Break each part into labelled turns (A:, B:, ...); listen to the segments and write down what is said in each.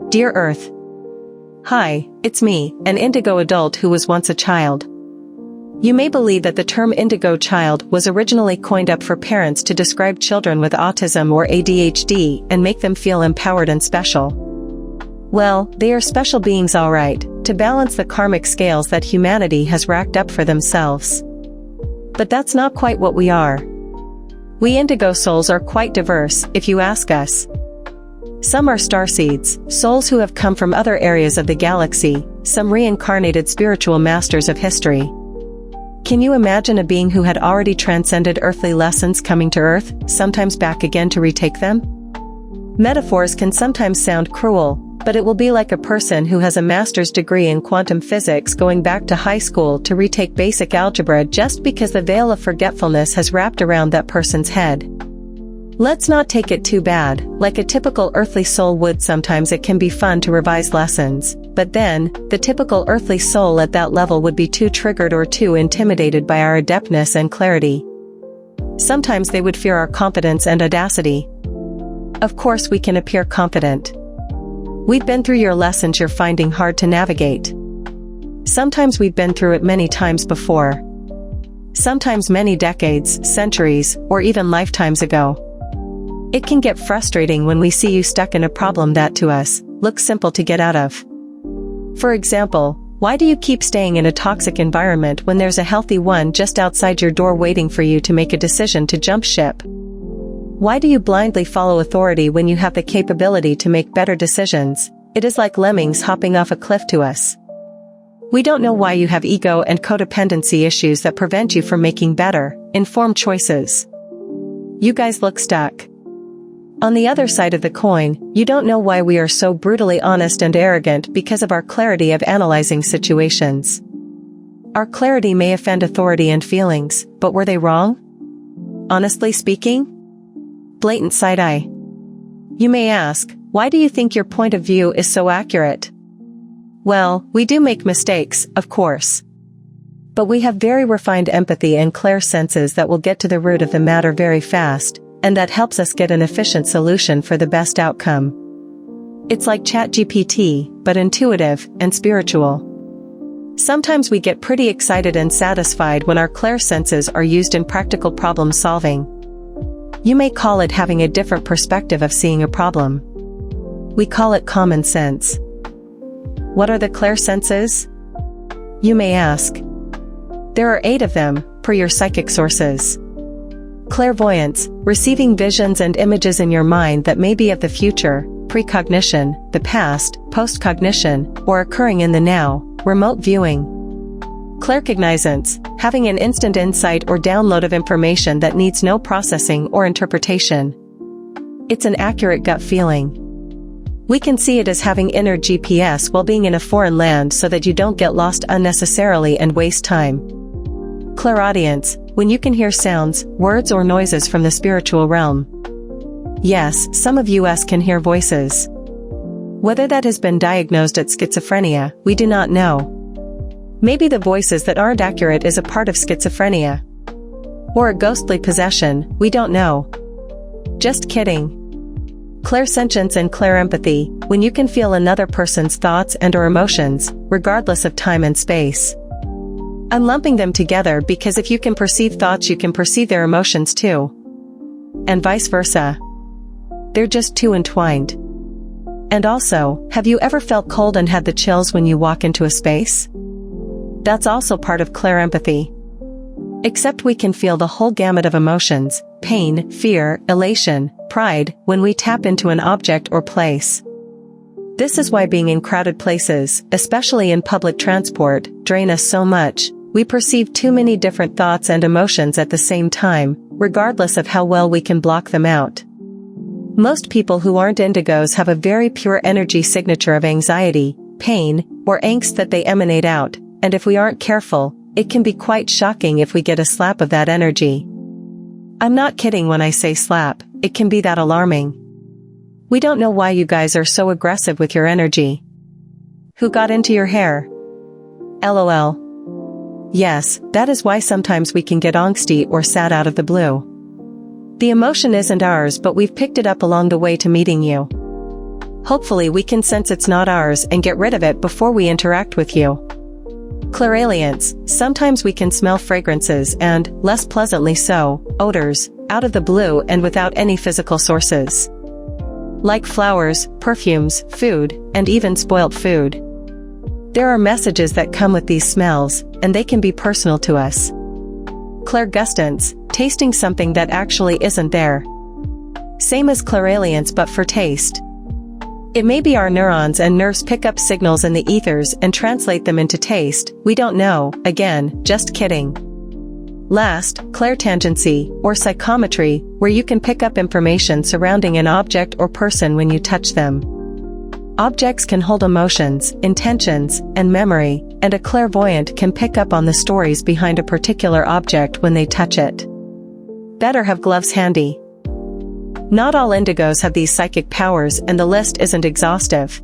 A: Dear Earth. Hi, it's me, an indigo adult who was once a child. You may believe that the term indigo child was originally coined up for parents to describe children with autism or ADHD and make them feel empowered and special. Well, they are special beings alright, to balance the karmic scales that humanity has racked up for themselves. But that's not quite what we are. We indigo souls are quite diverse, if you ask us. Some are starseeds, souls who have come from other areas of the galaxy, some reincarnated spiritual masters of history. Can you imagine a being who had already transcended earthly lessons coming to Earth, sometimes back again to retake them? Metaphors can sometimes sound cruel, but it will be like a person who has a master's degree in quantum physics going back to high school to retake basic algebra just because the veil of forgetfulness has wrapped around that person's head. Let's not take it too bad. Like a typical earthly soul would, sometimes it can be fun to revise lessons, but then, the typical earthly soul at that level would be too triggered or too intimidated by our adeptness and clarity. Sometimes they would fear our confidence and audacity. Of course we can appear confident. We've been through your lessons you're finding hard to navigate. Sometimes we've been through it many times before. Sometimes many decades, centuries, or even lifetimes ago. It can get frustrating when we see you stuck in a problem that to us looks simple to get out of. For example, why do you keep staying in a toxic environment when there's a healthy one just outside your door waiting for you to make a decision to jump ship? Why do you blindly follow authority when you have the capability to make better decisions? It is like lemmings hopping off a cliff to us. We don't know why you have ego and codependency issues that prevent you from making better, informed choices. You guys look stuck. On the other side of the coin, you don't know why we are so brutally honest and arrogant because of our clarity of analyzing situations. Our clarity may offend authority and feelings, but were they wrong? Honestly speaking? Blatant side-eye. You may ask, why do you think your point of view is so accurate? Well, we do make mistakes, of course. But we have very refined empathy and clear senses that will get to the root of the matter very fast, and that helps us get an efficient solution for the best outcome. It's like ChatGPT, but intuitive and spiritual. Sometimes we get pretty excited and satisfied when our clear senses are used in practical problem solving. You may call it having a different perspective of seeing a problem. We call it common sense. What are the clear senses? You may ask. There are 8 of them, per your psychic sources. Clairvoyance, receiving visions and images in your mind that may be of the future, precognition, the past, postcognition, or occurring in the now, remote viewing. Claircognizance, having an instant insight or download of information that needs no processing or interpretation. It's an accurate gut feeling. We can see it as having inner GPS while being in a foreign land so that you don't get lost unnecessarily and waste time. Clairaudience, when you can hear sounds, words or noises from the spiritual realm. Yes, some of us can hear voices. Whether that has been diagnosed as schizophrenia, we do not know. Maybe the voices that aren't accurate is a part of schizophrenia. Or a ghostly possession, we don't know. Just kidding. Clairsentience and clairempathy, when you can feel another person's thoughts and or emotions, regardless of time and space. I'm lumping them together because if you can perceive thoughts you can perceive their emotions too. And vice versa. They're just too entwined. And also, have you ever felt cold and had the chills when you walk into a space? That's also part of clairempathy. Except we can feel the whole gamut of emotions, pain, fear, elation, pride, when we tap into an object or place. This is why being in crowded places, especially in public transport, drain us so much. We perceive too many different thoughts and emotions at the same time, regardless of how well we can block them out. Most people who aren't indigos have a very pure energy signature of anxiety, pain, or angst that they emanate out, and if we aren't careful, it can be quite shocking if we get a slap of that energy. I'm not kidding when I say slap, it can be that alarming. We don't know why you guys are so aggressive with your energy. Who got into your hair? LOL. Yes, that is why sometimes we can get angsty or sad out of the blue. The emotion isn't ours, but we've picked it up along the way to meeting you. Hopefully we can sense it's not ours and get rid of it before we interact with you. Clairalience, sometimes we can smell fragrances and, less pleasantly so, odors, out of the blue and without any physical sources. Like flowers, perfumes, food, and even spoilt food. There are messages that come with these smells, and they can be personal to us. Clairgustance, tasting something that actually isn't there. Same as clairalience but for taste. It may be our neurons and nerves pick up signals in the ethers and translate them into taste, we don't know, again, just kidding. Last, clairtangency, or psychometry, where you can pick up information surrounding an object or person when you touch them. Objects can hold emotions, intentions, and memory, and a clairvoyant can pick up on the stories behind a particular object when they touch it. Better have gloves handy. Not all indigos have these psychic powers and the list isn't exhaustive.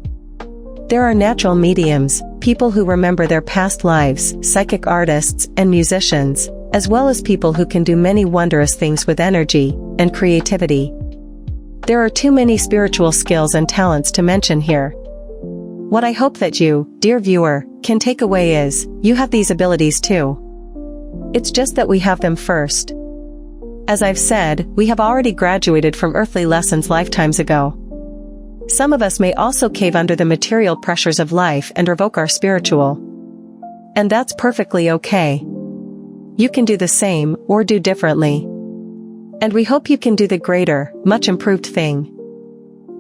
A: There are natural mediums, people who remember their past lives, psychic artists, and musicians, as well as people who can do many wondrous things with energy and creativity. There are too many spiritual skills and talents to mention here. What I hope that you, dear viewer, can take away is, you have these abilities too. It's just that we have them first. As I've said, we have already graduated from earthly lessons lifetimes ago. Some of us may also cave under the material pressures of life and revoke our spiritual. And that's perfectly okay. You can do the same, or do differently. And we hope you can do the greater, much improved thing.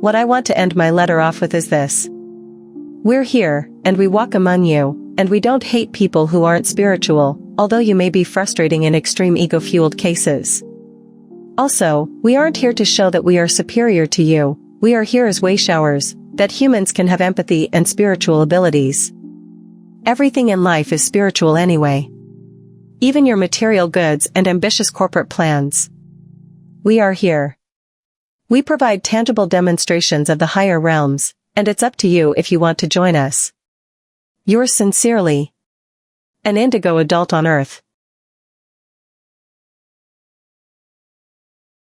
A: What I want to end my letter off with is this. We're here, and we walk among you, and we don't hate people who aren't spiritual, although you may be frustrating in extreme ego-fueled cases. Also, we aren't here to show that we are superior to you, we are here as wayshowers, that humans can have empathy and spiritual abilities. Everything in life is spiritual anyway. Even your material goods and ambitious corporate plans. We are here. We provide tangible demonstrations of the higher realms, and it's up to you if you want to join us. Yours sincerely, an indigo adult on Earth.